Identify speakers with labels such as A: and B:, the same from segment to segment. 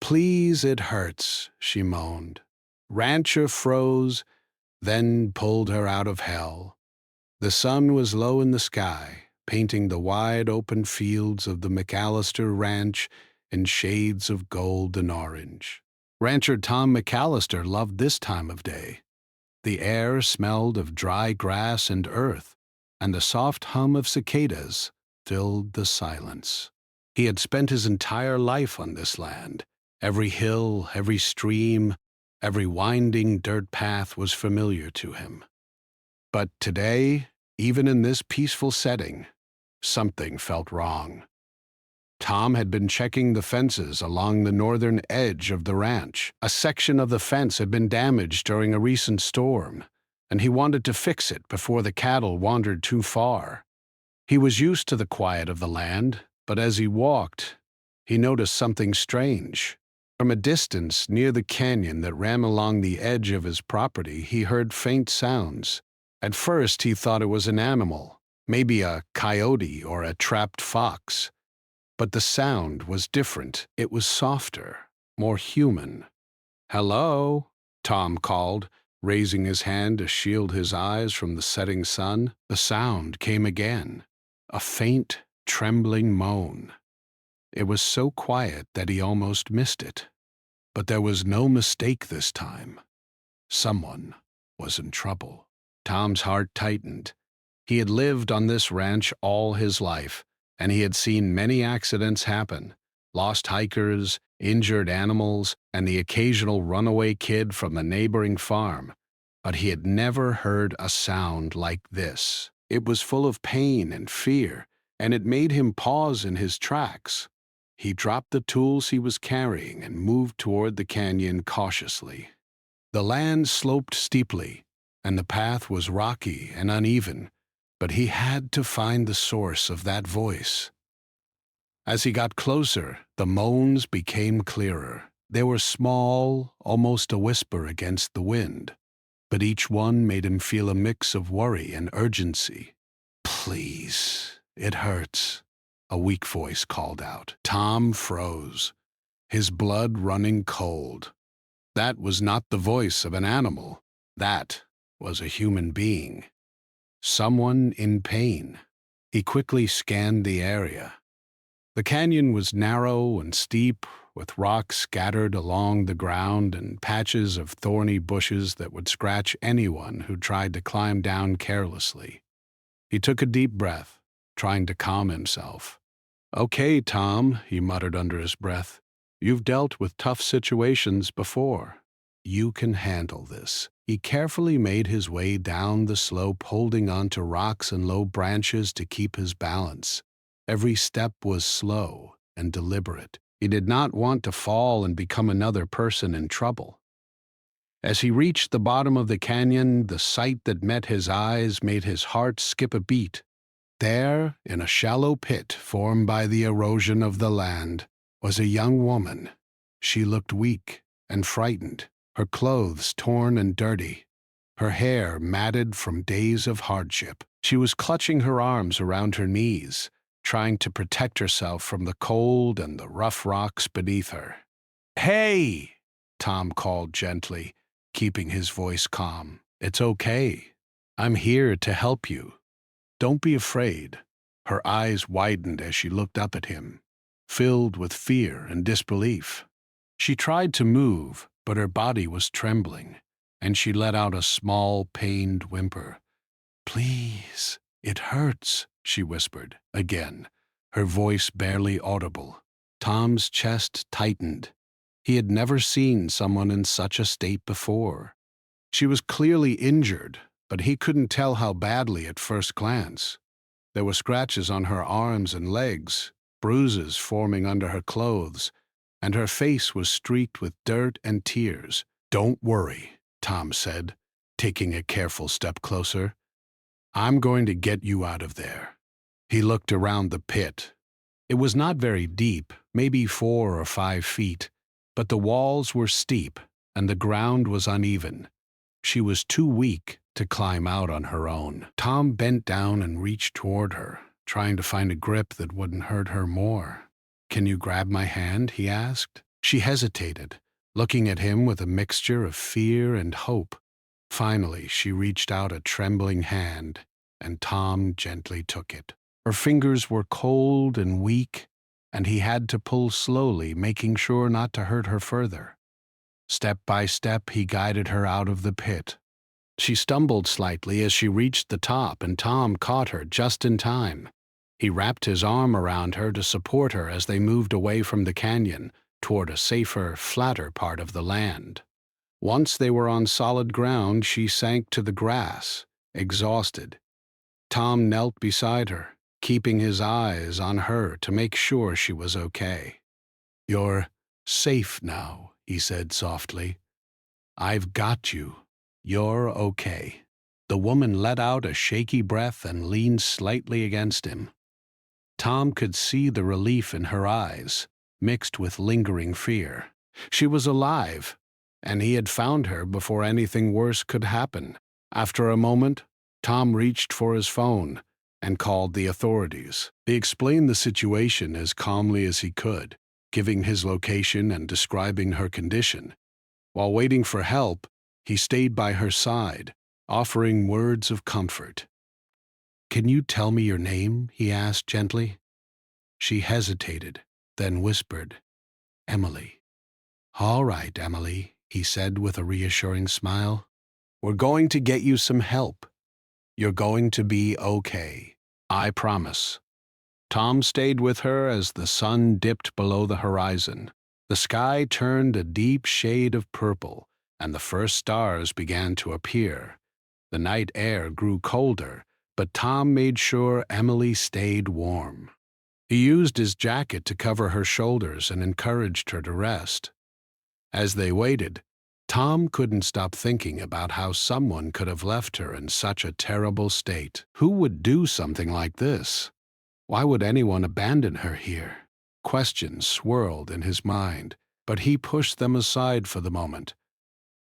A: "Please, it hurts," she moaned. Rancher froze, then pulled her out of hell. The sun was low in the sky, painting the wide open fields of the McAllister Ranch in shades of gold and orange. Rancher Tom McAllister loved this time of day. The air smelled of dry grass and earth, and the soft hum of cicadas filled the silence. He had spent his entire life on this land. Every hill, every stream, every winding dirt path was familiar to him. But today, even in this peaceful setting, something felt wrong. Tom had been checking the fences along the northern edge of the ranch. A section of the fence had been damaged during a recent storm, and he wanted to fix it before the cattle wandered too far. He was used to the quiet of the land, but as he walked, he noticed something strange. From a distance near the canyon that ran along the edge of his property, he heard faint sounds. At first, he thought it was an animal, maybe a coyote or a trapped fox. But the sound was different. It was softer, more human. "Hello," Tom called, raising his hand to shield his eyes from the setting sun. The sound came again, a faint, trembling moan. It was so quiet that he almost missed it. But there was no mistake this time. Someone was in trouble. Tom's heart tightened. He had lived on this ranch all his life, and he had seen many accidents happen. Lost hikers, injured animals, and the occasional runaway kid from the neighboring farm. But he had never heard a sound like this. It was full of pain and fear, and it made him pause in his tracks. He dropped the tools he was carrying and moved toward the canyon cautiously. The land sloped steeply, and the path was rocky and uneven, but he had to find the source of that voice. As he got closer, the moans became clearer. They were small, almost a whisper against the wind, but each one made him feel a mix of worry and urgency. "Please, it hurts," a weak voice called out. Tom froze, his blood running cold. That was not the voice of an animal. That was a human being. Someone in pain. He quickly scanned the area. The canyon was narrow and steep, with rocks scattered along the ground and patches of thorny bushes that would scratch anyone who tried to climb down carelessly. He took a deep breath, trying to calm himself. "Okay, Tom," he muttered under his breath. "You've dealt with tough situations before. You can handle this." He carefully made his way down the slope, holding onto rocks and low branches to keep his balance. Every step was slow and deliberate. He did not want to fall and become another person in trouble. As he reached the bottom of the canyon, the sight that met his eyes made his heart skip a beat. There, in a shallow pit formed by the erosion of the land, was a young woman. She looked weak and frightened, her clothes torn and dirty, her hair matted from days of hardship. She was clutching her arms around her knees, trying to protect herself from the cold and the rough rocks beneath her. "Hey!" Tom called gently, keeping his voice calm. "It's okay. I'm here to help you. Don't be afraid." Her eyes widened as she looked up at him, filled with fear and disbelief. She tried to move, but her body was trembling, and she let out a small, pained whimper. "Please, it hurts," she whispered, again, her voice barely audible. Tom's chest tightened. He had never seen someone in such a state before. She was clearly injured, but he couldn't tell how badly at first glance. There were scratches on her arms and legs, bruises forming under her clothes, and her face was streaked with dirt and tears. "Don't worry," Tom said, taking a careful step closer. "I'm going to get you out of there." He looked around the pit. It was not very deep, maybe 4 or 5 feet, but the walls were steep and the ground was uneven. She was too weak to climb out on her own. Tom bent down and reached toward her, trying to find a grip that wouldn't hurt her more. "Can you grab my hand?" he asked. She hesitated, looking at him with a mixture of fear and hope. Finally, she reached out a trembling hand, and Tom gently took it. Her fingers were cold and weak, and he had to pull slowly, making sure not to hurt her further. Step by step, he guided her out of the pit. She stumbled slightly as she reached the top, and Tom caught her just in time. He wrapped his arm around her to support her as they moved away from the canyon toward a safer, flatter part of the land. Once they were on solid ground, she sank to the grass, exhausted. Tom knelt beside her, keeping his eyes on her to make sure she was okay. "You're safe now," he said softly. "I've got you. You're okay." The woman let out a shaky breath and leaned slightly against him. Tom could see the relief in her eyes, mixed with lingering fear. She was alive, and he had found her before anything worse could happen. After a moment, Tom reached for his phone and called the authorities. He explained the situation as calmly as he could, giving his location and describing her condition. While waiting for help, he stayed by her side, offering words of comfort. "Can you tell me your name?" he asked gently. She hesitated, then whispered, "Emily." "All right, Emily," he said with a reassuring smile. "We're going to get you some help. You're going to be okay. I promise." Tom stayed with her as the sun dipped below the horizon. The sky turned a deep shade of purple, and the first stars began to appear. The night air grew colder, but Tom made sure Emily stayed warm. He used his jacket to cover her shoulders and encouraged her to rest. As they waited, Tom couldn't stop thinking about how someone could have left her in such a terrible state. Who would do something like this? Why would anyone abandon her here? Questions swirled in his mind, but he pushed them aside for the moment.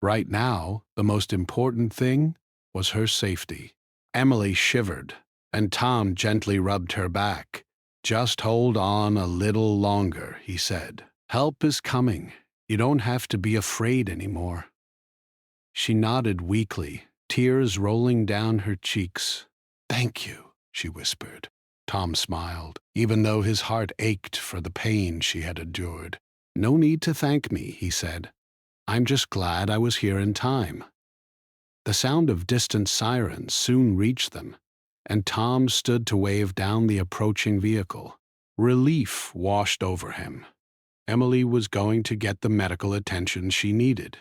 A: Right now, the most important thing was her safety. Emily shivered, and Tom gently rubbed her back. "Just hold on a little longer," he said. "Help is coming. You don't have to be afraid anymore." She nodded weakly, tears rolling down her cheeks. "Thank you," she whispered. Tom smiled, even though his heart ached for the pain she had endured. "No need to thank me," he said. "I'm just glad I was here in time." The sound of distant sirens soon reached them, and Tom stood to wave down the approaching vehicle. Relief washed over him. Emily was going to get the medical attention she needed.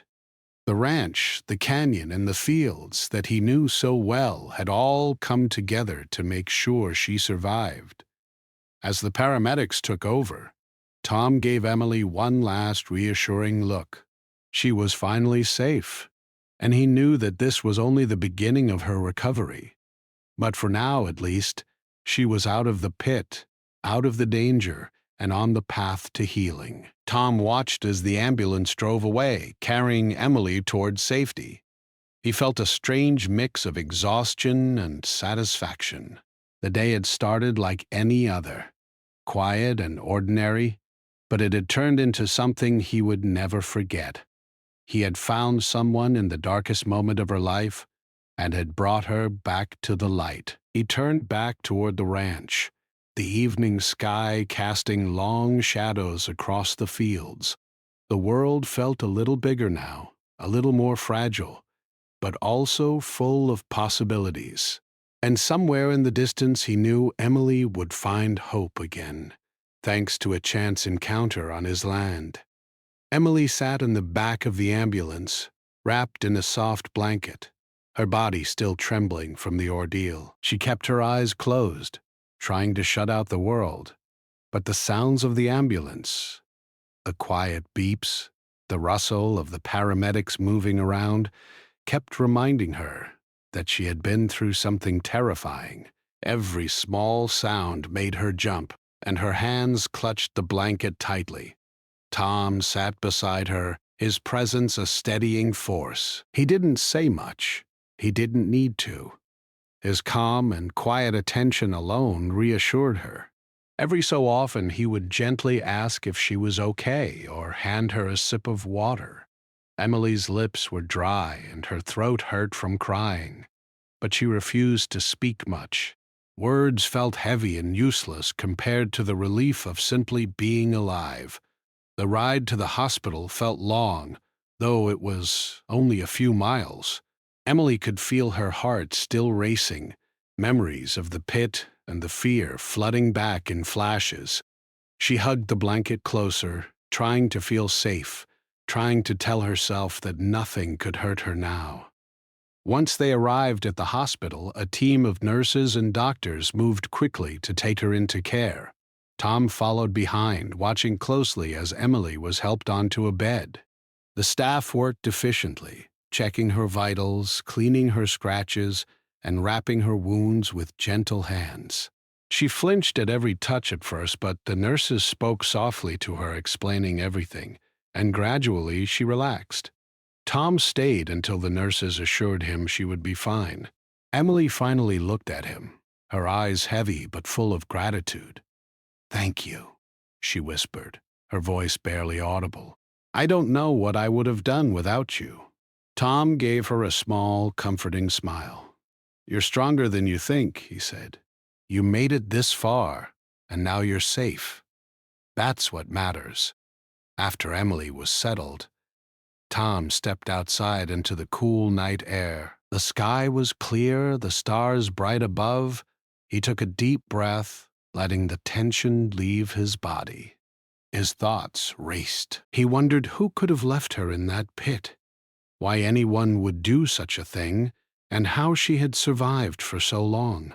A: The ranch, the canyon, and the fields that he knew so well had all come together to make sure she survived. As the paramedics took over, Tom gave Emily one last reassuring look. She was finally safe, and he knew that this was only the beginning of her recovery. But for now, at least, she was out of the pit, out of the danger, and on the path to healing. Tom watched as the ambulance drove away, carrying Emily towards safety. He felt a strange mix of exhaustion and satisfaction. The day had started like any other, quiet and ordinary, but it had turned into something he would never forget. He had found someone in the darkest moment of her life and had brought her back to the light. He turned back toward the ranch, the evening sky casting long shadows across the fields. The world felt a little bigger now, a little more fragile, but also full of possibilities. And somewhere in the distance he knew Emily would find hope again, thanks to a chance encounter on his land. Emily sat in the back of the ambulance, wrapped in a soft blanket, her body still trembling from the ordeal. She kept her eyes closed, trying to shut out the world, but the sounds of the ambulance, the quiet beeps, the rustle of the paramedics moving around, kept reminding her that she had been through something terrifying. Every small sound made her jump, and her hands clutched the blanket tightly. Tom sat beside her, his presence a steadying force. He didn't say much. He didn't need to. His calm and quiet attention alone reassured her. Every so often, he would gently ask if she was okay or hand her a sip of water. Emily's lips were dry and her throat hurt from crying, but she refused to speak much. Words felt heavy and useless compared to the relief of simply being alive. The ride to the hospital felt long, though it was only a few miles. Emily could feel her heart still racing, memories of the pit and the fear flooding back in flashes. She hugged the blanket closer, trying to feel safe, trying to tell herself that nothing could hurt her now. Once they arrived at the hospital, a team of nurses and doctors moved quickly to take her into care. Tom followed behind, watching closely as Emily was helped onto a bed. The staff worked efficiently, checking her vitals, cleaning her scratches, and wrapping her wounds with gentle hands. She flinched at every touch at first, but the nurses spoke softly to her, explaining everything, and gradually she relaxed. Tom stayed until the nurses assured him she would be fine. Emily finally looked at him, her eyes heavy but full of gratitude. "Thank you," she whispered, her voice barely audible. "I don't know what I would have done without you." Tom gave her a small, comforting smile. "You're stronger than you think," he said. "You made it this far, and now you're safe. That's what matters." After Emily was settled, Tom stepped outside into the cool night air. The sky was clear, the stars bright above. He took a deep breath, letting the tension leave his body. His thoughts raced. He wondered who could have left her in that pit, why anyone would do such a thing, and how she had survived for so long.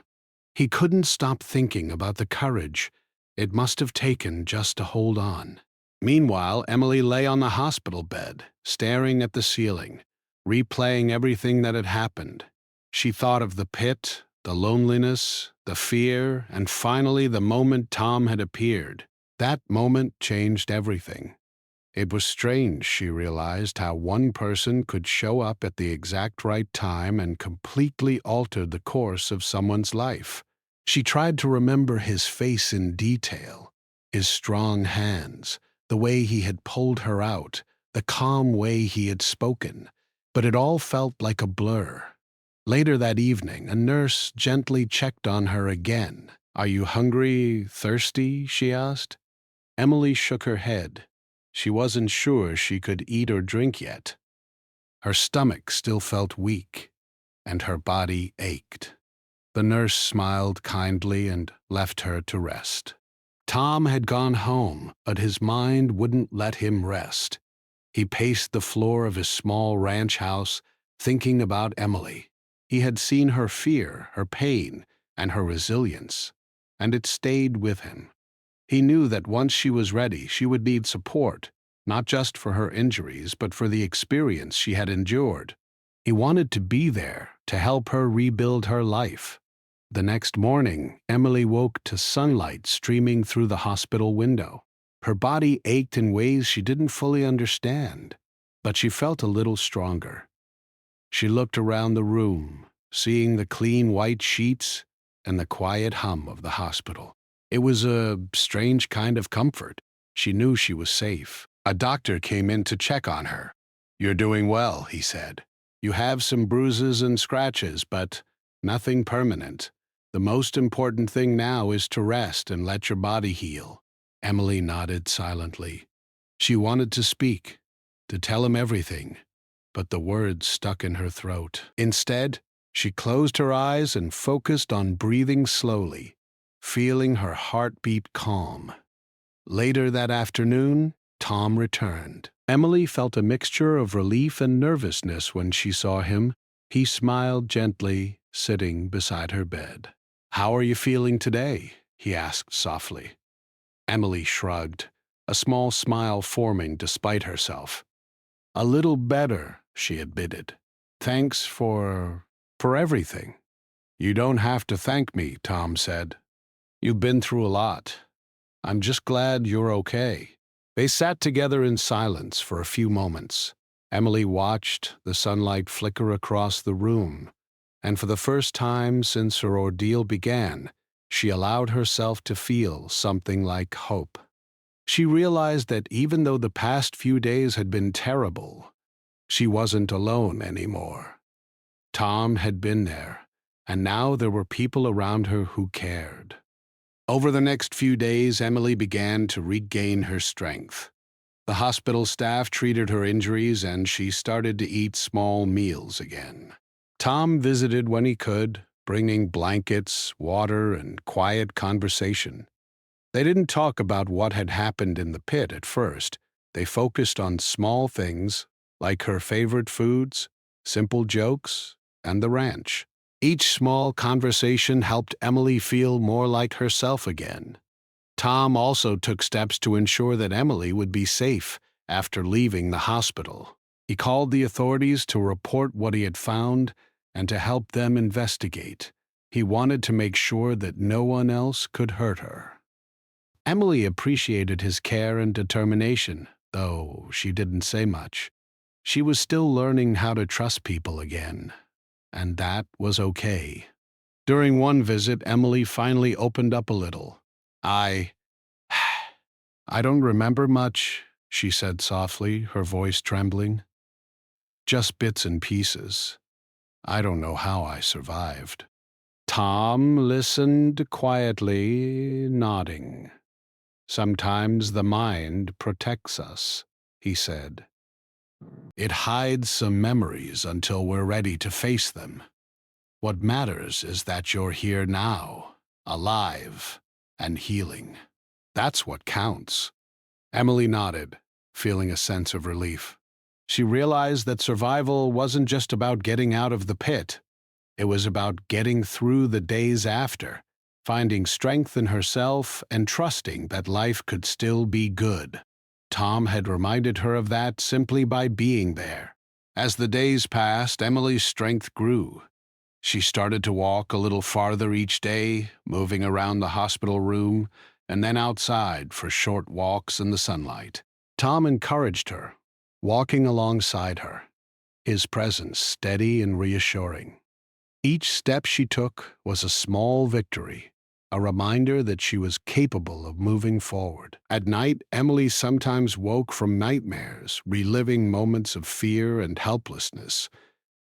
A: He couldn't stop thinking about the courage it must have taken just to hold on. Meanwhile, Emily lay on the hospital bed, staring at the ceiling, replaying everything that had happened. She thought of the pit, the loneliness, the fear, and finally the moment Tom had appeared. That moment changed everything. It was strange, she realized, how one person could show up at the exact right time and completely alter the course of someone's life. She tried to remember his face in detail, his strong hands, the way he had pulled her out, the calm way he had spoken, but it all felt like a blur. Later that evening, a nurse gently checked on her again. "Are you hungry, thirsty?" she asked. Emily shook her head. She wasn't sure she could eat or drink yet. Her stomach still felt weak, and her body ached. The nurse smiled kindly and left her to rest. Tom had gone home, but his mind wouldn't let him rest. He paced the floor of his small ranch house, thinking about Emily. He had seen her fear, her pain, and her resilience, and it stayed with him. He knew that once she was ready, she would need support, not just for her injuries, but for the experience she had endured. He wanted to be there to help her rebuild her life. The next morning, Emily woke to sunlight streaming through the hospital window. Her body ached in ways she didn't fully understand, but she felt a little stronger. She looked around the room, seeing the clean white sheets and the quiet hum of the hospital. It was a strange kind of comfort. She knew she was safe. A doctor came in to check on her. "You're doing well," he said. "You have some bruises and scratches, but nothing permanent. The most important thing now is to rest and let your body heal." Emily nodded silently. She wanted to speak, to tell him everything, but the words stuck in her throat. Instead, she closed her eyes and focused on breathing slowly, feeling her heartbeat calm. Later that afternoon, Tom returned. Emily felt a mixture of relief and nervousness when she saw him. He smiled gently, sitting beside her bed. "How are you feeling today?" he asked softly. Emily shrugged, a small smile forming despite herself. "A little better," she admitted. "Thanks for everything." "You don't have to thank me," Tom said. "You've been through a lot. I'm just glad you're okay." They sat together in silence for a few moments. Emily watched the sunlight flicker across the room, and for the first time since her ordeal began, she allowed herself to feel something like hope. She realized that even though the past few days had been terrible, she wasn't alone anymore. Tom had been there, and now there were people around her who cared. Over the next few days, Emily began to regain her strength. The hospital staff treated her injuries, and she started to eat small meals again. Tom visited when he could, bringing blankets, water, and quiet conversation. They didn't talk about what had happened in the pit at first. They focused on small things, like her favorite foods, simple jokes, and the ranch. Each small conversation helped Emily feel more like herself again. Tom also took steps to ensure that Emily would be safe after leaving the hospital. He called the authorities to report what he had found and to help them investigate. He wanted to make sure that no one else could hurt her. Emily appreciated his care and determination, though she didn't say much. She was still learning how to trust people again, and that was okay. During one visit, Emily finally opened up a little. I don't remember much, she said softly, her voice trembling. Just bits and pieces. I don't know how I survived. Tom listened quietly, nodding. Sometimes the mind protects us, he said. It hides some memories until we're ready to face them. What matters is that you're here now, alive and healing. That's what counts. Emily nodded, feeling a sense of relief. She realized that survival wasn't just about getting out of the pit. It was about getting through the days after, finding strength in herself and trusting that life could still be good. Tom had reminded her of that simply by being there. As the days passed, Emily's strength grew. She started to walk a little farther each day, moving around the hospital room and then outside for short walks in the sunlight. Tom encouraged her, walking alongside her, his presence steady and reassuring. Each step she took was a small victory, a reminder that she was capable of moving forward. At night, Emily sometimes woke from nightmares, reliving moments of fear and helplessness.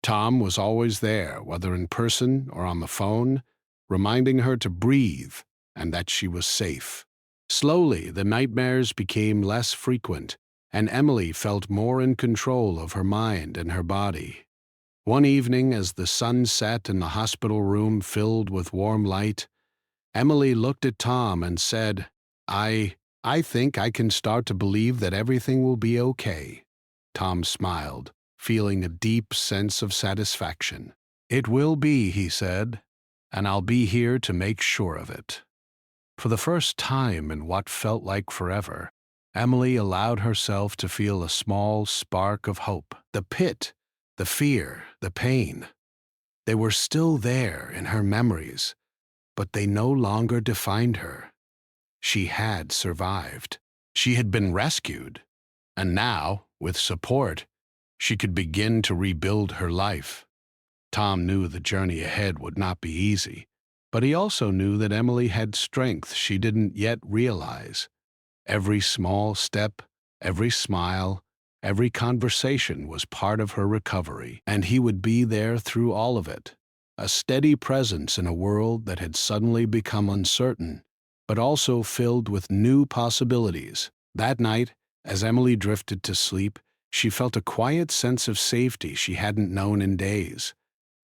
A: Tom was always there, whether in person or on the phone, reminding her to breathe and that she was safe. Slowly, the nightmares became less frequent, and Emily felt more in control of her mind and her body. One evening, as the sun set and the hospital room filled with warm light, Emily looked at Tom and said, I think I can start to believe that everything will be okay. Tom smiled, feeling a deep sense of satisfaction. It will be, he said, and I'll be here to make sure of it. For the first time in what felt like forever, Emily allowed herself to feel a small spark of hope. The pit, the fear, the pain, they were still there in her memories, but they no longer defined her. She had survived. She had been rescued, and now, with support, she could begin to rebuild her life. Tom knew the journey ahead would not be easy, but he also knew that Emily had strength she didn't yet realize. Every small step, every smile, every conversation was part of her recovery, and he would be there through all of it. A steady presence in a world that had suddenly become uncertain, but also filled with new possibilities. That night, as Emily drifted to sleep, she felt a quiet sense of safety she hadn't known in days.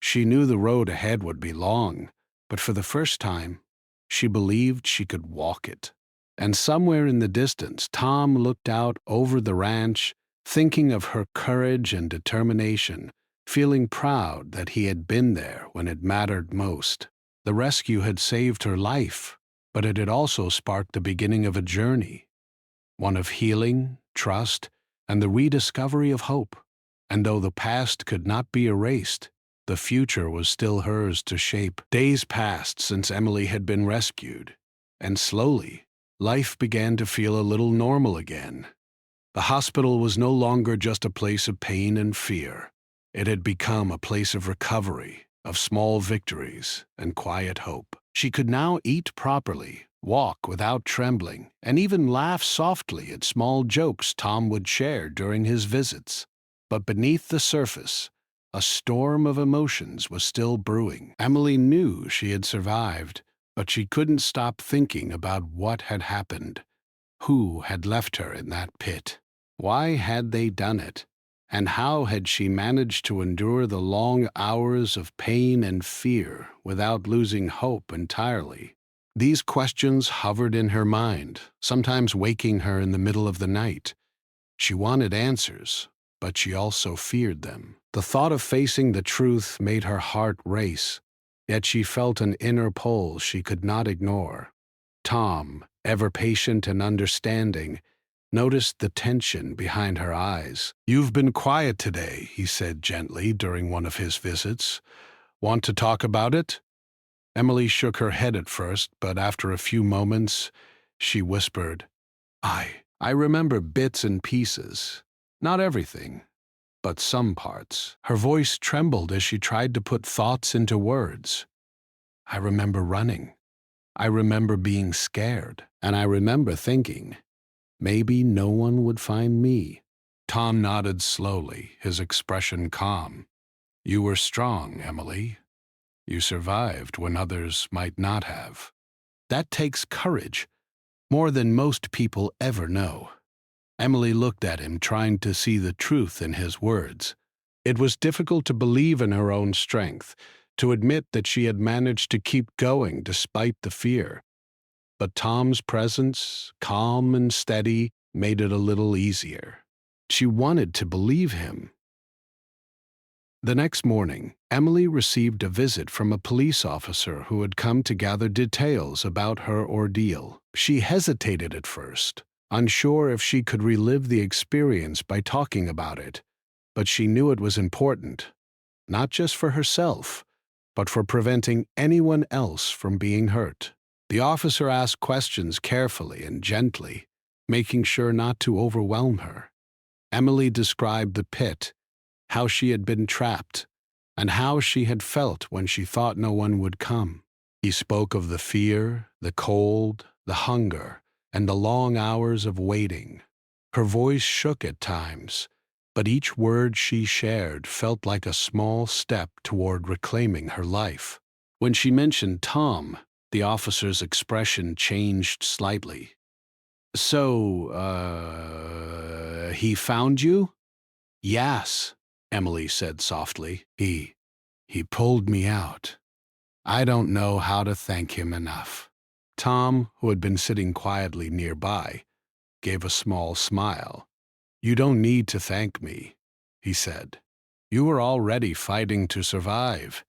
A: She knew the road ahead would be long, but for the first time, she believed she could walk it. And somewhere in the distance, Tom looked out over the ranch, thinking of her courage and determination, feeling proud that he had been there when it mattered most. The rescue had saved her life, but it had also sparked the beginning of a journey, one of healing, trust, and the rediscovery of hope. And though the past could not be erased, the future was still hers to shape. Days passed since Emily had been rescued, and slowly, life began to feel a little normal again. The hospital was no longer just a place of pain and fear. It had become a place of recovery, of small victories, and quiet hope. She could now eat properly, walk without trembling, and even laugh softly at small jokes Tom would share during his visits. But beneath the surface, a storm of emotions was still brewing. Emily knew she had survived, but she couldn't stop thinking about what had happened. Who had left her in that pit? Why had they done it? And how had she managed to endure the long hours of pain and fear without losing hope entirely? These questions hovered in her mind, sometimes waking her in the middle of the night. She wanted answers, but she also feared them. The thought of facing the truth made her heart race, yet she felt an inner pull she could not ignore. Tom, ever patient and understanding, noticed the tension behind her eyes. "You've been quiet today," he said gently during one of his visits. "Want to talk about it?" Emily shook her head at first, but after a few moments, she whispered, I remember bits and pieces. Not everything, but some parts." Her voice trembled as she tried to put thoughts into words. "I remember running. I remember being scared. And I remember thinking, maybe no one would find me." Tom nodded slowly, his expression calm. "You were strong, Emily. You survived when others might not have. That takes courage, more than most people ever know." Emily looked at him, trying to see the truth in his words. It was difficult to believe in her own strength, to admit that she had managed to keep going despite the fear. But Tom's presence, calm and steady, made it a little easier. She wanted to believe him. The next morning, Emily received a visit from a police officer who had come to gather details about her ordeal. She hesitated at first, unsure if she could relive the experience by talking about it, but she knew it was important, not just for herself, but for preventing anyone else from being hurt. The officer asked questions carefully and gently, making sure not to overwhelm her. Emily described the pit, how she had been trapped, and how she had felt when she thought no one would come. He spoke of the fear, the cold, the hunger, and the long hours of waiting. Her voice shook at times, but each word she shared felt like a small step toward reclaiming her life. When she mentioned Tom, the officer's expression changed slightly. "So, he found you?" "Yes," Emily said softly. He pulled me out. I don't know how to thank him enough." Tom, who had been sitting quietly nearby, gave a small smile. "You don't need to thank me," he said. "You were already fighting to survive.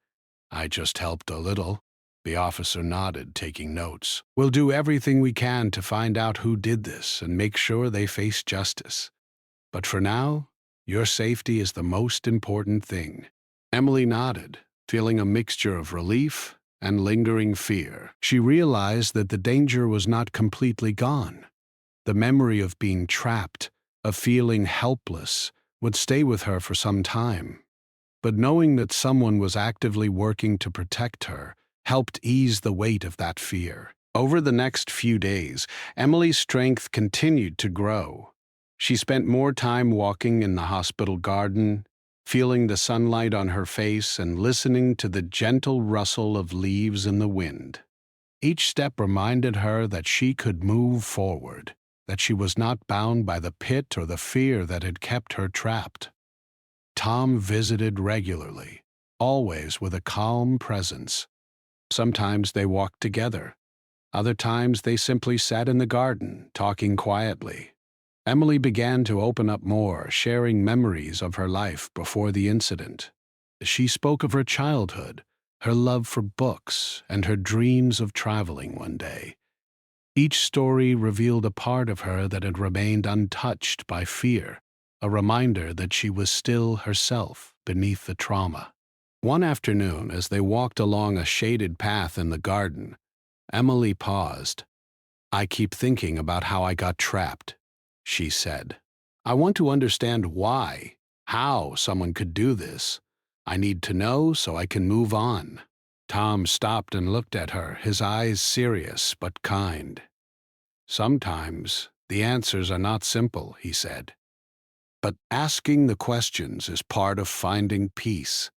A: I just helped a little." The officer nodded, taking notes. "We'll do everything we can to find out who did this and make sure they face justice. But for now, your safety is the most important thing." Emily nodded, feeling a mixture of relief and lingering fear. She realized that the danger was not completely gone. The memory of being trapped, of feeling helpless, would stay with her for some time. But knowing that someone was actively working to protect her helped ease the weight of that fear. Over the next few days, Emily's strength continued to grow. She spent more time walking in the hospital garden, feeling the sunlight on her face and listening to the gentle rustle of leaves in the wind. Each step reminded her that she could move forward, that she was not bound by the pit or the fear that had kept her trapped. Tom visited regularly, always with a calm presence. Sometimes they walked together. Other times they simply sat in the garden, talking quietly. Emily began to open up more, sharing memories of her life before the incident. She spoke of her childhood, her love for books, and her dreams of traveling one day. Each story revealed a part of her that had remained untouched by fear, a reminder that she was still herself beneath the trauma. One afternoon, as they walked along a shaded path in the garden, Emily paused. "I keep thinking about how I got trapped," she said. "I want to understand why, how someone could do this. I need to know so I can move on." Tom stopped and looked at her, his eyes serious but kind. "Sometimes the answers are not simple," he said. "But asking the questions is part of finding peace.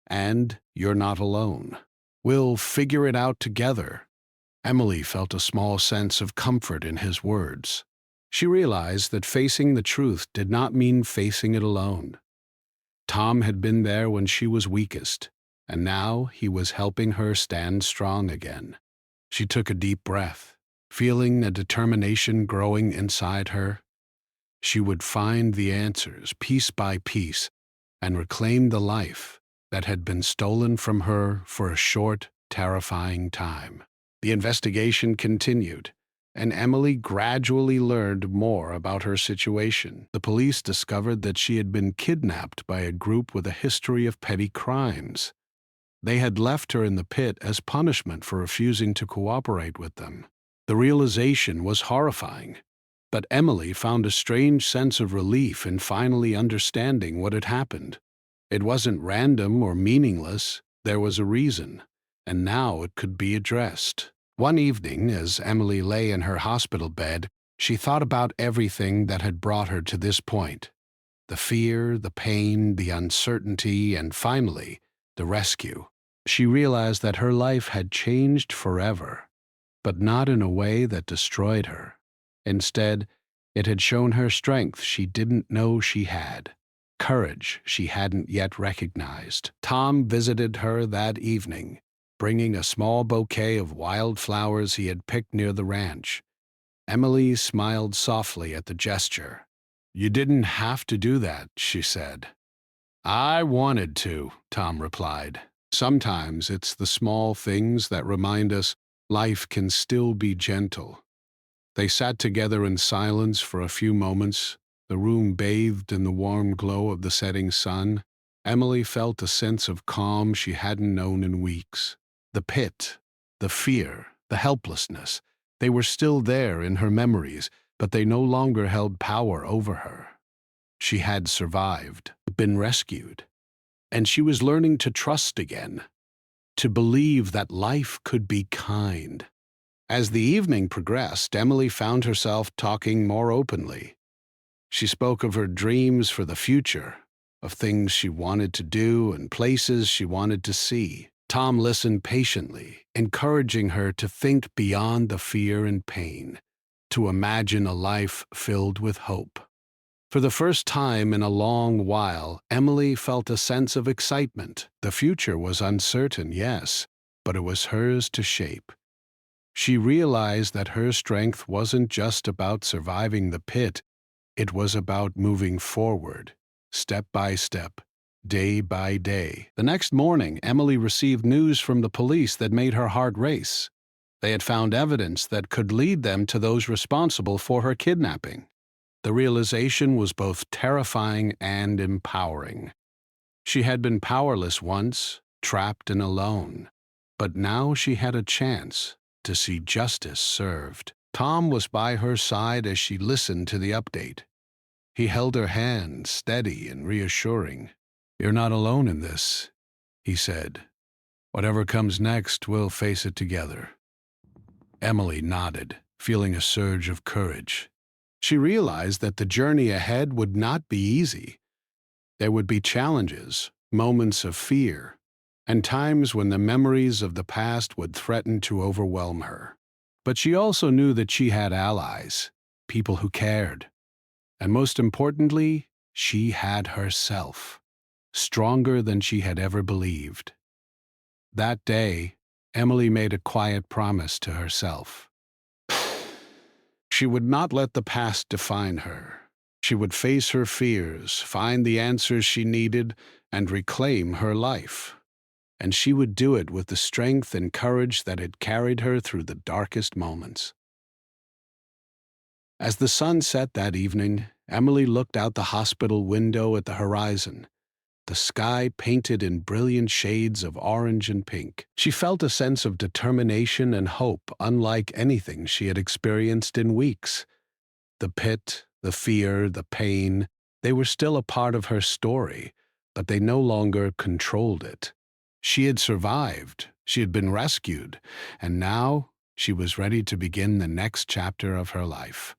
A: And you're not alone. We'll figure it out together." Emily felt a small sense of comfort in his words. She realized that facing the truth did not mean facing it alone. Tom had been there when she was weakest, and now he was helping her stand strong again. She took a deep breath, feeling a determination growing inside her. She would find the answers piece by piece and reclaim the life that had been stolen from her for a short, terrifying time. The investigation continued, and Emily gradually learned more about her situation. The police discovered that she had been kidnapped by a group with a history of petty crimes. They had left her in the pit as punishment for refusing to cooperate with them. The realization was horrifying, but Emily found a strange sense of relief in finally understanding what had happened. It wasn't random or meaningless, there was a reason, and now it could be addressed. One evening, as Emily lay in her hospital bed, she thought about everything that had brought her to this point. The fear, the pain, the uncertainty, and finally, the rescue. She realized that her life had changed forever, but not in a way that destroyed her. Instead, it had shown her strength she didn't know she had, courage she hadn't yet recognized. Tom visited her that evening, bringing a small bouquet of wild flowers he had picked near the ranch. Emily smiled softly at the gesture. "You didn't have to do that," she said. "I wanted to," Tom replied. "Sometimes it's the small things that remind us life can still be gentle." They sat together in silence for a few moments, the room bathed in the warm glow of the setting sun. Emily felt a sense of calm she hadn't known in weeks. The pit, the fear, the helplessness, they were still there in her memories, but they no longer held power over her. She had survived, been rescued, and she was learning to trust again, to believe that life could be kind. As the evening progressed, Emily found herself talking more openly. She spoke of her dreams for the future, of things she wanted to do and places she wanted to see. Tom listened patiently, encouraging her to think beyond the fear and pain, to imagine a life filled with hope. For the first time in a long while, Emily felt a sense of excitement. The future was uncertain, yes, but it was hers to shape. She realized that her strength wasn't just about surviving the pit, it was about moving forward, step by step, day by day. The next morning, Emily received news from the police that made her heart race. They had found evidence that could lead them to those responsible for her kidnapping. The realization was both terrifying and empowering. She had been powerless once, trapped and alone, but now she had a chance to see justice served. Tom was by her side as she listened to the update. He held her hand, steady and reassuring. "You're not alone in this," he said. "Whatever comes next, we'll face it together." Emily nodded, feeling a surge of courage. She realized that the journey ahead would not be easy. There would be challenges, moments of fear, and times when the memories of the past would threaten to overwhelm her. But she also knew that she had allies, people who cared. And most importantly, she had herself, stronger than she had ever believed. That day, Emily made a quiet promise to herself. She would not let the past define her. She would face her fears, find the answers she needed, and reclaim her life. And she would do it with the strength and courage that had carried her through the darkest moments. As the sun set that evening, Emily looked out the hospital window at the horizon, the sky painted in brilliant shades of orange and pink. She felt a sense of determination and hope unlike anything she had experienced in weeks. The pit, the fear, the pain, they were still a part of her story, but they no longer controlled it. She had survived, She had been rescued, and now she was ready to begin the next chapter of her life.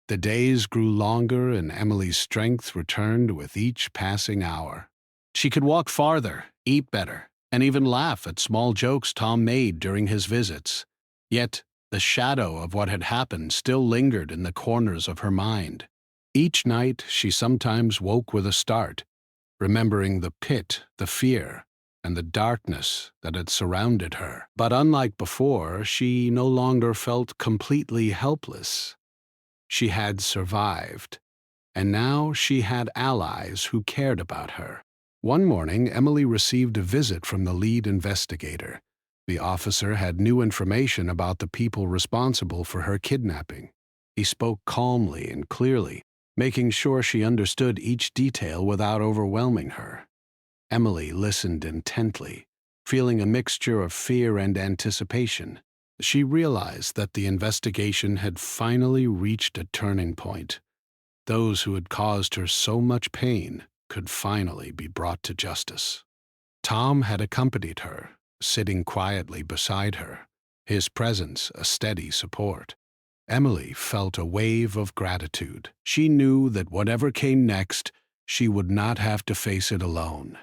A: The days grew longer, and Emily's strength returned with each passing hour. She could walk farther, eat better, and even laugh at small jokes Tom made during his visits. Yet, the shadow of what had happened still lingered in the corners of her mind. Each night, she sometimes woke with a start, remembering the pit, the fear, and the darkness that had surrounded her. But unlike before, she no longer felt completely helpless. She had survived, and now she had allies who cared about her. One morning, Emily received a visit from the lead investigator. The officer had new information about the people responsible for her kidnapping. He spoke calmly and clearly, making sure she understood each detail without overwhelming her. Emily listened intently, feeling a mixture of fear and anticipation. She realized that the investigation had finally reached a turning point. Those who had caused her so much pain could finally be brought to justice. Tom had accompanied her, sitting quietly beside her, his presence a steady support. Emily felt a wave of gratitude. She knew that whatever came next, she would not have to face it alone.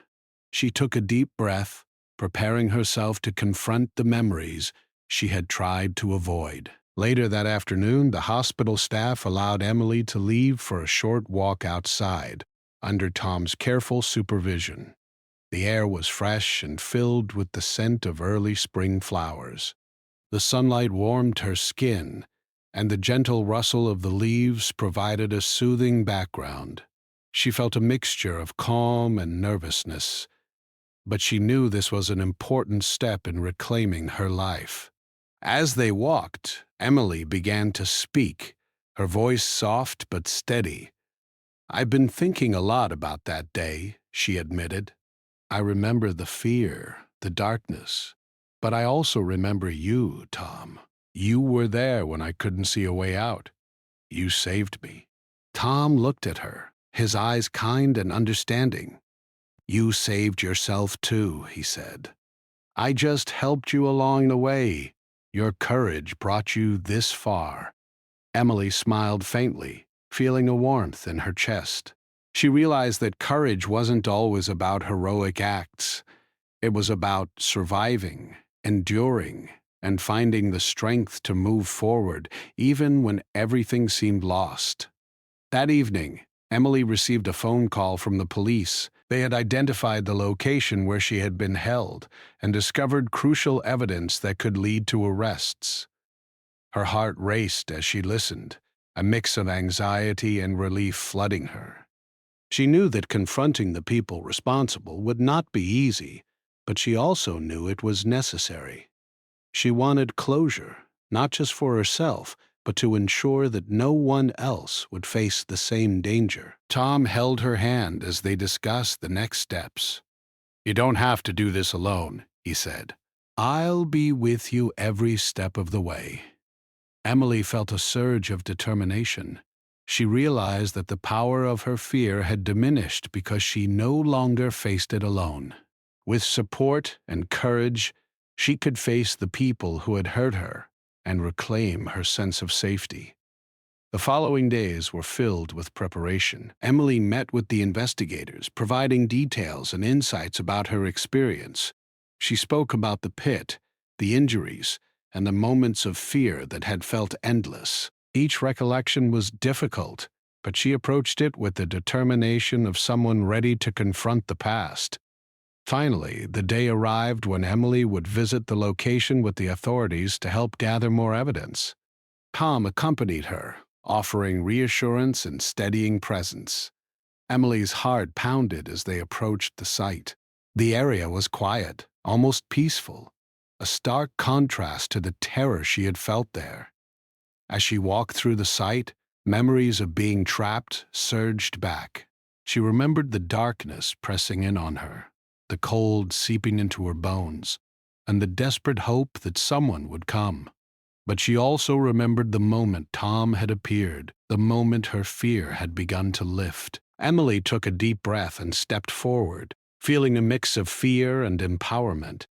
A: She took a deep breath, preparing herself to confront the memories she had tried to avoid. Later that afternoon, the hospital staff allowed Emily to leave for a short walk outside, under Tom's careful supervision. The air was fresh and filled with the scent of early spring flowers. The sunlight warmed her skin, and the gentle rustle of the leaves provided a soothing background. She felt a mixture of calm and nervousness, but she knew this was an important step in reclaiming her life. As they walked, Emily began to speak, her voice soft but steady. "I've been thinking a lot about that day," she admitted. "I remember the fear, the darkness, but I also remember you, Tom. You were there when I couldn't see a way out. You saved me." Tom looked at her, his eyes kind and understanding. "You saved yourself too," he said. "I just helped you along the way. Your courage brought you this far." Emily smiled faintly, feeling a warmth in her chest. She realized that courage wasn't always about heroic acts. It was about surviving, enduring, and finding the strength to move forward, even when everything seemed lost. That evening, Emily received a phone call from the police. They had identified the location where she had been held and discovered crucial evidence that could lead to arrests. Her heart raced as she listened, a mix of anxiety and relief flooding her. She knew that confronting the people responsible would not be easy, but she also knew it was necessary. She wanted closure, not just for herself, but to ensure that no one else would face the same danger. Tom held her hand as they discussed the next steps. "You don't have to do this alone," he said. "I'll be with you every step of the way." Emily felt a surge of determination. She realized that the power of her fear had diminished because she no longer faced it alone. With support and courage, she could face the people who had hurt her and reclaim her sense of safety. The following days were filled with preparation. Emily met with the investigators, providing details and insights about her experience. She spoke about the pit, the injuries, and the moments of fear that had felt endless. Each recollection was difficult, but she approached it with the determination of someone ready to confront the past. Finally, the day arrived when Emily would visit the location with the authorities to help gather more evidence. Tom accompanied her, offering reassurance and steadying presence. Emily's heart pounded as they approached the site. The area was quiet, almost peaceful, a stark contrast to the terror she had felt there. As she walked through the site, memories of being trapped surged back. She remembered the darkness pressing in on her, the cold seeping into her bones, and the desperate hope that someone would come. But she also remembered the moment Tom had appeared, the moment her fear had begun to lift. Emily took a deep breath and stepped forward, feeling a mix of fear and empowerment.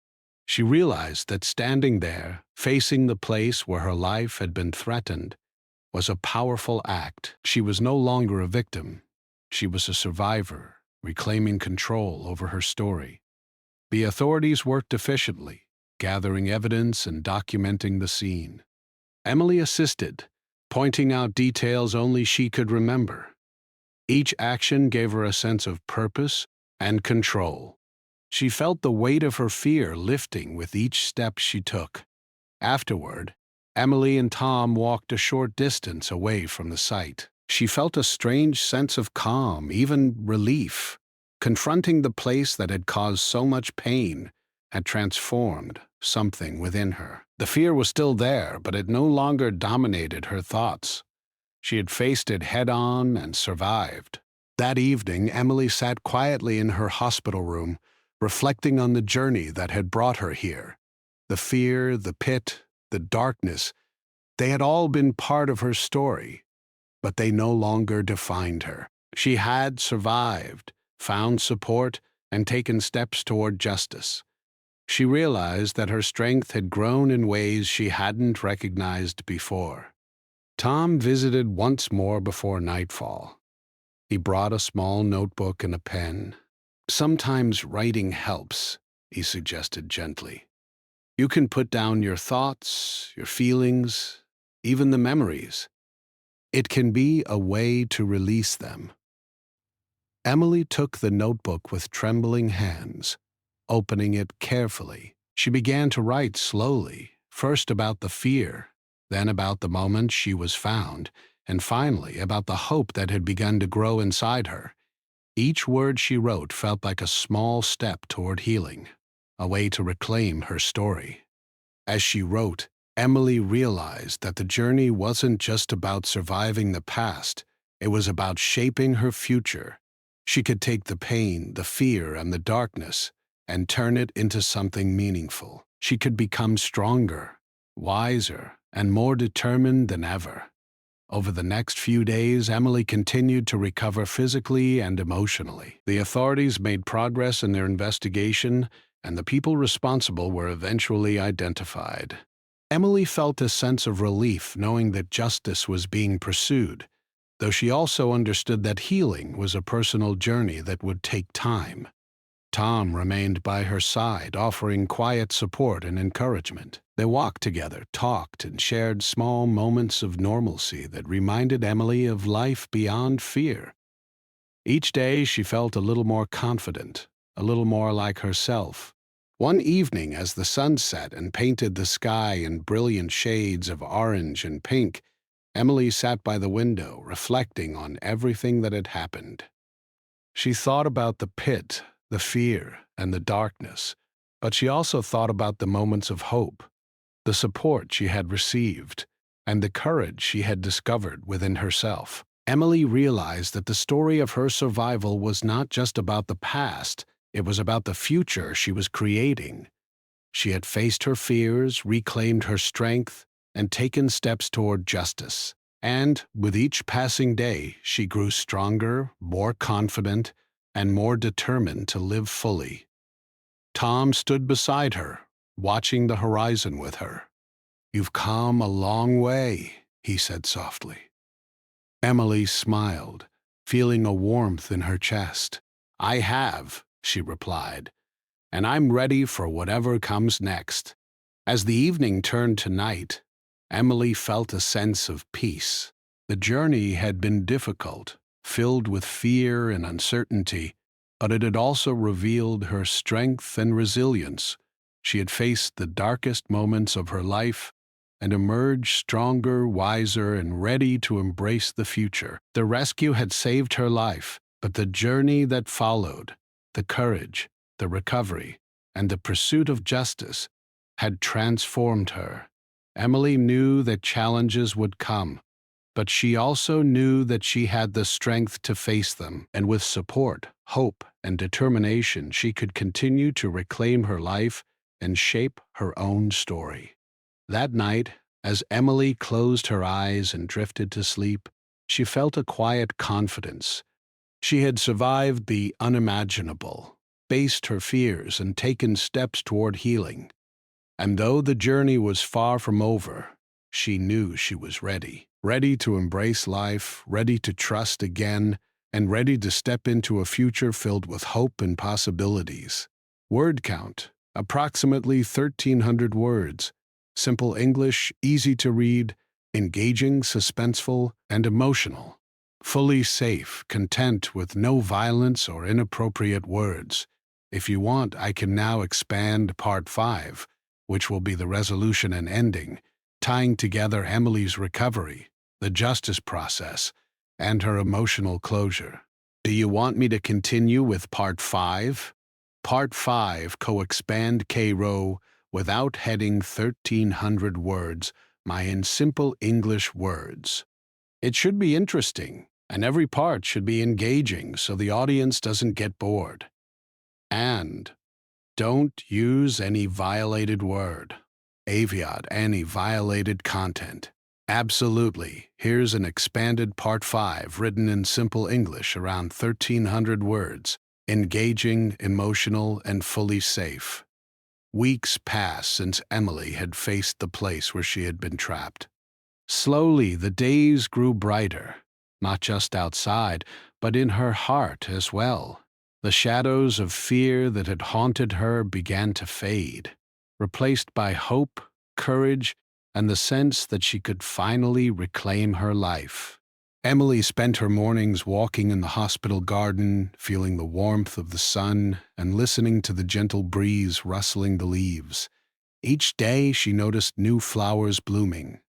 A: She realized that standing there, facing the place where her life had been threatened, was a powerful act. She was no longer a victim. She was a survivor, reclaiming control over her story. The authorities worked efficiently, gathering evidence and documenting the scene. Emily assisted, pointing out details only she could remember. Each action gave her a sense of purpose and control. She felt the weight of her fear lifting with each step she took. Afterward, Emily and Tom walked a short distance away from the site. She felt a strange sense of calm, even relief. Confronting the place that had caused so much pain had transformed something within her. The fear was still there, but it no longer dominated her thoughts. She had faced it head-on and survived. That evening, Emily sat quietly in her hospital room, reflecting on the journey that had brought her here. The fear, the pit, the darkness, they had all been part of her story, but they no longer defined her. She had survived, found support, and taken steps toward justice. She realized that her strength had grown in ways she hadn't recognized before. Tom visited once more before nightfall. He brought a small notebook and a pen. "Sometimes writing helps," he suggested gently. "You can put down your thoughts, your feelings, even the memories. It can be a way to release them." Emily took the notebook with trembling hands. Opening it carefully, she began to write slowly, first about the fear, then about the moment she was found, and finally about the hope that had begun to grow inside her. Each word she wrote felt like a small step toward healing, a way to reclaim her story. As she wrote, Emily realized that the journey wasn't just about surviving the past, it was about shaping her future. She could take the pain, the fear, and the darkness and turn it into something meaningful. She could become stronger, wiser, and more determined than ever. Over the next few days, Emily continued to recover physically and emotionally. The authorities made progress in their investigation, and the people responsible were eventually identified. Emily felt a sense of relief knowing that justice was being pursued, though she also understood that healing was a personal journey that would take time. Tom remained by her side, offering quiet support and encouragement. They walked together, talked, and shared small moments of normalcy that reminded Emily of life beyond fear. Each day she felt a little more confident, a little more like herself. One evening, as the sun set and painted the sky in brilliant shades of orange and pink, Emily sat by the window, reflecting on everything that had happened. She thought about the pit, the fear, and the darkness, but she also thought about the moments of hope, the support she had received, and the courage she had discovered within herself. Emily realized that the story of her survival was not just about the past, it was about the future she was creating. She had faced her fears, reclaimed her strength, and taken steps toward justice. And, with each passing day, she grew stronger, more confident, and more determined to live fully. Tom stood beside her, watching the horizon with her. "You've come a long way," he said softly. Emily smiled, feeling a warmth in her chest. "I have," she replied, "and I'm ready for whatever comes next." As the evening turned to night, Emily felt a sense of peace. The journey had been difficult, filled with fear and uncertainty, but it had also revealed her strength and resilience. She had faced the darkest moments of her life and emerged stronger, wiser, and ready to embrace the future. The rescue had saved her life, but the journey that followed, the courage, the recovery, and the pursuit of justice had transformed her. Emily knew that challenges would come, but she also knew that she had the strength to face them, and with support, hope, and determination, she could continue to reclaim her life and shape her own story. That night, as Emily closed her eyes and drifted to sleep, she felt a quiet confidence. She had survived the unimaginable, faced her fears, and taken steps toward healing. And though the journey was far from over, she knew she was ready. Ready to embrace life, ready to trust again, and ready to step into a future filled with hope and possibilities. Word count, approximately 1,300 words. Simple English, easy to read, engaging, suspenseful, and emotional. Fully safe, content with no violence or inappropriate words. If you want, I can now expand part 5, which will be the resolution and ending, tying together Emily's recovery, the justice process, and her emotional closure. Do you want me to continue with part 5? Part 5, co-expand K-row without heading 1,300 words, my in simple English words. It should be interesting, and every part should be engaging so the audience doesn't get bored. And don't use any violated word. Aviat, any violated content. Absolutely. Here's an expanded part 5 written in simple English around 1,300 words. Engaging, emotional, and fully safe. Weeks passed since Emily had faced the place where she had been trapped. Slowly, the days grew brighter, not just outside, but in her heart as well. The shadows of fear that had haunted her began to fade, replaced by hope, courage, and the sense that she could finally reclaim her life. Emily spent her mornings walking in the hospital garden, feeling the warmth of the sun and listening to the gentle breeze rustling the leaves. Each day she noticed new flowers blooming,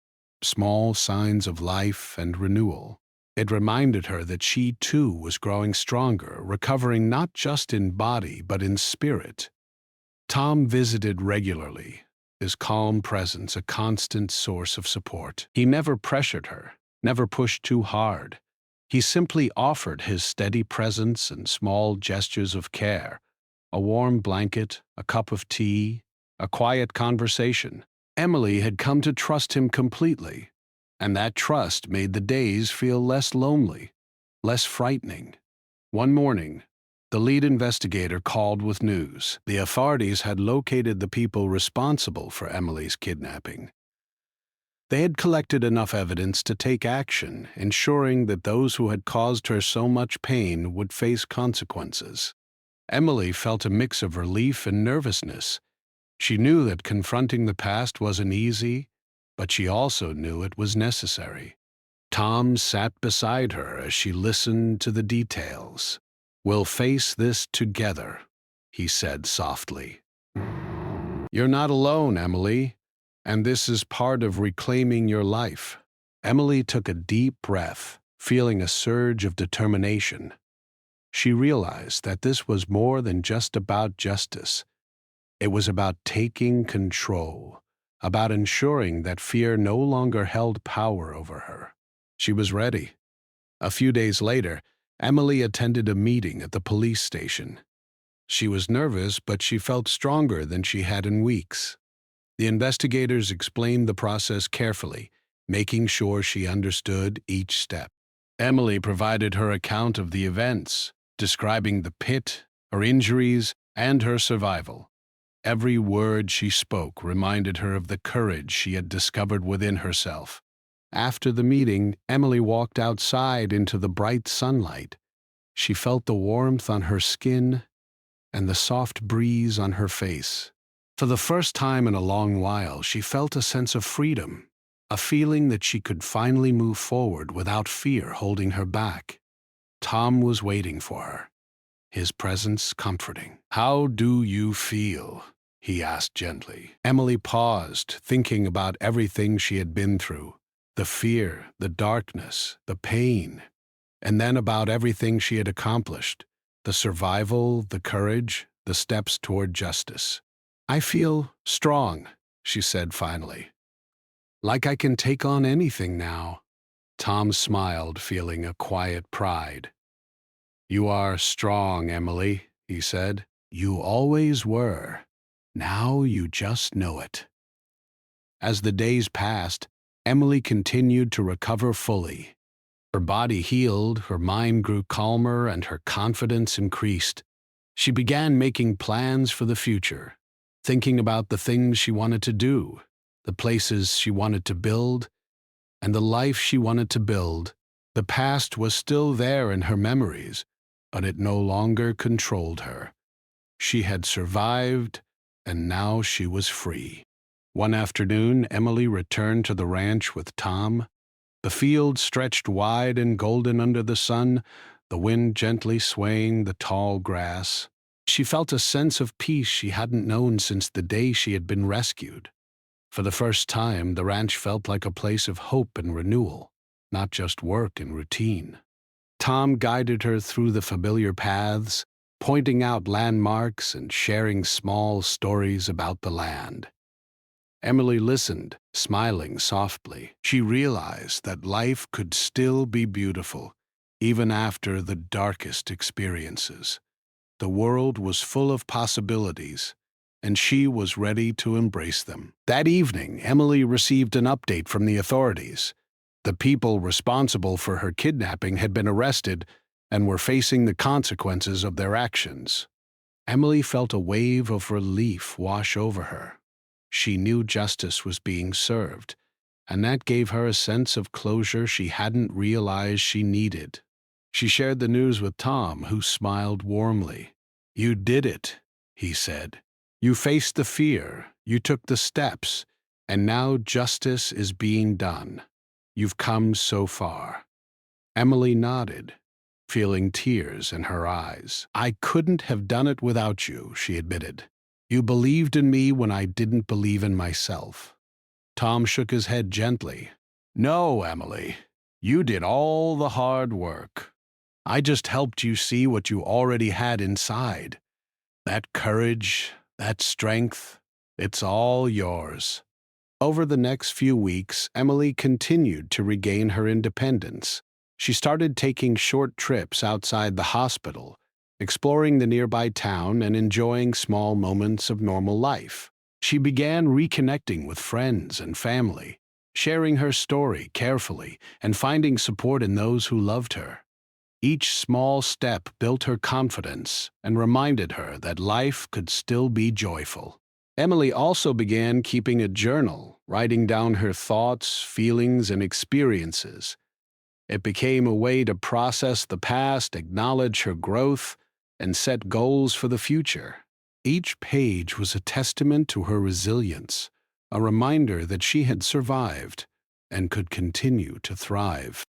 A: small signs of life and renewal. It reminded her that she too was growing stronger, recovering not just in body but in spirit. Tom visited regularly, his calm presence a constant source of support. He never pressured her, never pushed too hard. He simply offered his steady presence and small gestures of care, a warm blanket, a cup of tea, a quiet conversation. Emily had come to trust him completely, and that trust made the days feel less lonely, less frightening. One morning, the lead investigator called with news. The authorities had located the people responsible for Emily's kidnapping. They had collected enough evidence to take action, ensuring that those who had caused her so much pain would face consequences. Emily felt a mix of relief and nervousness. She knew that confronting the past wasn't easy, but she also knew it was necessary. Tom sat beside her as she listened to the details. "We'll face this together," he said softly. "You're not alone, Emily, and this is part of reclaiming your life." Emily took a deep breath, feeling a surge of determination. She realized that this was more than just about justice. It was about taking control, about ensuring that fear no longer held power over her. She was ready. A few days later, Emily attended a meeting at the police station. She was nervous, but she felt stronger than she had in weeks. The investigators explained the process carefully, making sure she understood each step. Emily provided her account of the events, describing the pit, her injuries, and her survival. Every word she spoke reminded her of the courage she had discovered within herself. After the meeting, Emily walked outside into the bright sunlight. She felt the warmth on her skin and the soft breeze on her face. For the first time in a long while, she felt a sense of freedom, a feeling that she could finally move forward without fear holding her back. Tom was waiting for her, his presence comforting. "How do you feel?" he asked gently. Emily paused, thinking about everything she had been through, the fear, the darkness, the pain, and then about everything she had accomplished, the survival, the courage, the steps toward justice. "I feel strong," she said finally. "Like I can take on anything now." Tom smiled, feeling a quiet pride. "You are strong, Emily," he said. "You always were. Now you just know it." As the days passed, Emily continued to recover fully. Her body healed, her mind grew calmer, and her confidence increased. She began making plans for the future, thinking about the things she wanted to do, the places she wanted to build, and the life she wanted to build. The past was still there in her memories, but it no longer controlled her. She had survived, and now she was free. One afternoon, Emily returned to the ranch with Tom. The field stretched wide and golden under the sun, the wind gently swaying the tall grass. She felt a sense of peace she hadn't known since the day she had been rescued. For the first time, the ranch felt like a place of hope and renewal, not just work and routine. Tom guided her through the familiar paths, pointing out landmarks and sharing small stories about the land. Emily listened, smiling softly. She realized that life could still be beautiful, even after the darkest experiences. The world was full of possibilities, and she was ready to embrace them. That evening, Emily received an update from the authorities. The people responsible for her kidnapping had been arrested and were facing the consequences of their actions. Emily felt a wave of relief wash over her. She knew justice was being served, and that gave her a sense of closure she hadn't realized she needed. She shared the news with Tom, who smiled warmly. "You did it," he said. "You faced the fear, you took the steps, and now justice is being done. You've come so far." Emily nodded, feeling tears in her eyes. "I couldn't have done it without you," she admitted. "You believed in me when I didn't believe in myself." Tom shook his head gently. "No, Emily, you did all the hard work. I just helped you see what you already had inside. That courage, that strength, it's all yours." Over the next few weeks, Emily continued to regain her independence. She started taking short trips outside the hospital, exploring the nearby town and enjoying small moments of normal life. She began reconnecting with friends and family, sharing her story carefully and finding support in those who loved her. Each small step built her confidence and reminded her that life could still be joyful. Emily also began keeping a journal, writing down her thoughts, feelings, and experiences. It became a way to process the past, acknowledge her growth, and set goals for the future. Each page was a testament to her resilience, a reminder that she had survived and could continue to thrive.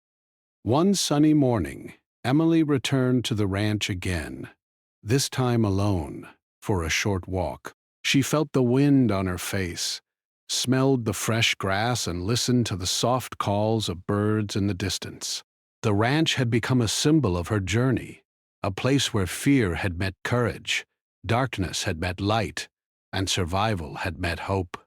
A: One sunny morning, Emily returned to the ranch again, this time alone, for a short walk. She felt the wind on her face, smelled the fresh grass, and listened to the soft calls of birds in the distance. The ranch had become a symbol of her journey, a place where fear had met courage, darkness had met light, and survival had met hope.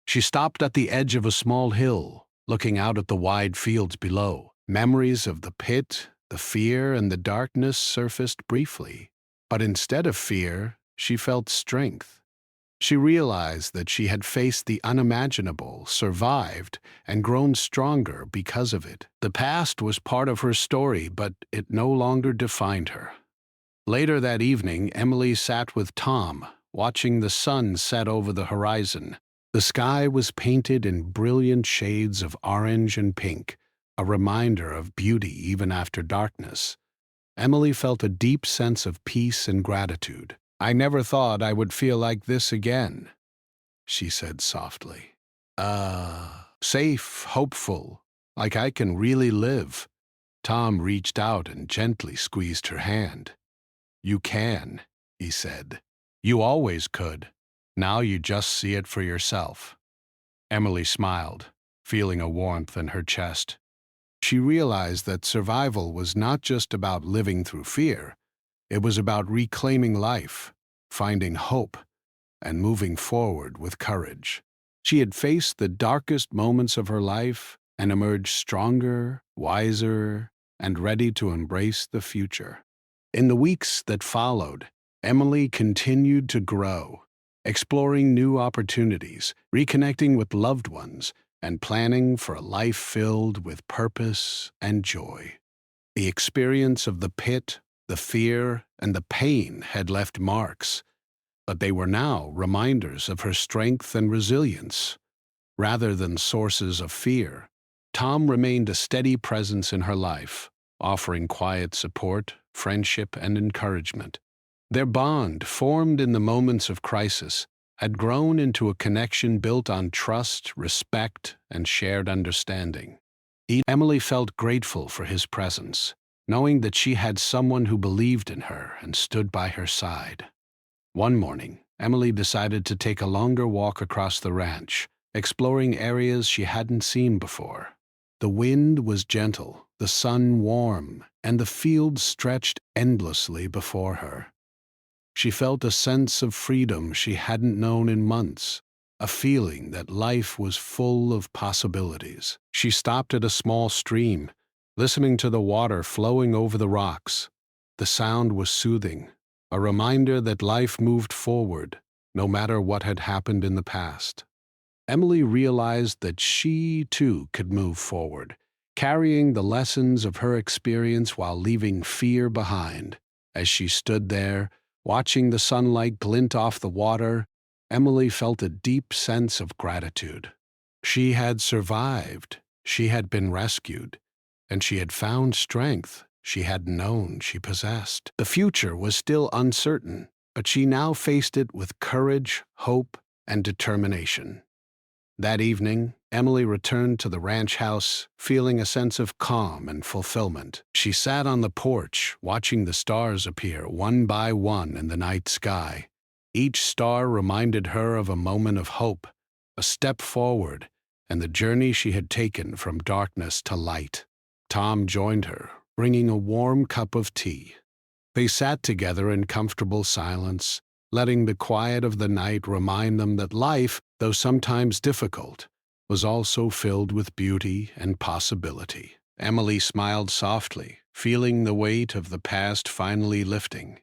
A: She stopped at the edge of a small hill, looking out at the wide fields below. Memories of the pit, the fear, and the darkness surfaced briefly. But instead of fear, she felt strength. She realized that she had faced the unimaginable, survived, and grown stronger because of it. The past was part of her story, but it no longer defined her. Later that evening, Emily sat with Tom, watching the sun set over the horizon. The sky was painted in brilliant shades of orange and pink, a reminder of beauty even after darkness. Emily felt a deep sense of peace and gratitude. "I never thought I would feel like this again," she said softly. Safe, hopeful, like I can really live." Tom reached out and gently squeezed her hand. "You can," he said. "You always could. Now you just see it for yourself." Emily smiled, feeling a warmth in her chest. She realized that survival was not just about living through fear. It was about reclaiming life, finding hope, and moving forward with courage. She had faced the darkest moments of her life and emerged stronger, wiser, and ready to embrace the future. In the weeks that followed, Emily continued to grow, exploring new opportunities, reconnecting with loved ones, and planning for a life filled with purpose and joy. The experience of the pit, the fear, and the pain had left marks, but they were now reminders of her strength and resilience, rather than sources of fear. Tom remained a steady presence in her life, offering quiet support, friendship, and encouragement. Their bond, formed in the moments of crisis, had grown into a connection built on trust, respect, and shared understanding. Emily felt grateful for his presence, knowing that she had someone who believed in her and stood by her side. One morning, Emily decided to take a longer walk across the ranch, exploring areas she hadn't seen before. The wind was gentle, the sun warm, and the fields stretched endlessly before her. She felt a sense of freedom she hadn't known in months, a feeling that life was full of possibilities. She stopped at a small stream, listening to the water flowing over the rocks. The sound was soothing, a reminder that life moved forward, no matter what had happened in the past. Emily realized that she, too, could move forward, carrying the lessons of her experience while leaving fear behind. As she stood there, watching the sunlight glint off the water, Emily felt a deep sense of gratitude. She had survived, she had been rescued, and she had found strength she hadn't known she possessed. The future was still uncertain, but she now faced it with courage, hope, and determination. That evening, Emily returned to the ranch house, feeling a sense of calm and fulfillment. She sat on the porch, watching the stars appear one by one in the night sky. Each star reminded her of a moment of hope, a step forward, and the journey she had taken from darkness to light. Tom joined her, bringing a warm cup of tea. They sat together in comfortable silence, letting the quiet of the night remind them that life, though sometimes difficult, was also filled with beauty and possibility. Emily smiled softly, feeling the weight of the past finally lifting.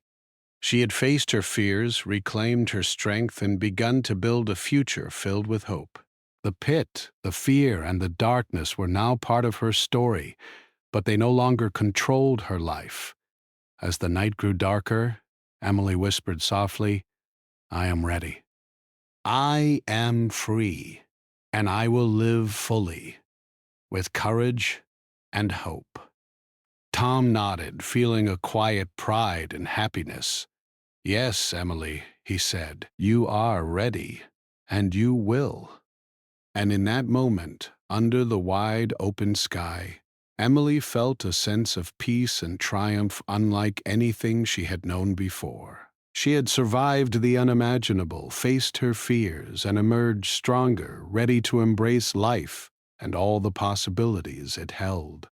A: She had faced her fears, reclaimed her strength, and begun to build a future filled with hope. The pit, the fear, and the darkness were now part of her story, but they no longer controlled her life. As the night grew darker, Emily whispered softly, "I am ready. I am free, and I will live fully, with courage and hope." Tom nodded, feeling a quiet pride and happiness. "Yes, Emily," he said, "you are ready, and you will." And in that moment, under the wide open sky, Emily felt a sense of peace and triumph unlike anything she had known before. She had survived the unimaginable, faced her fears, and emerged stronger, ready to embrace life and all the possibilities it held.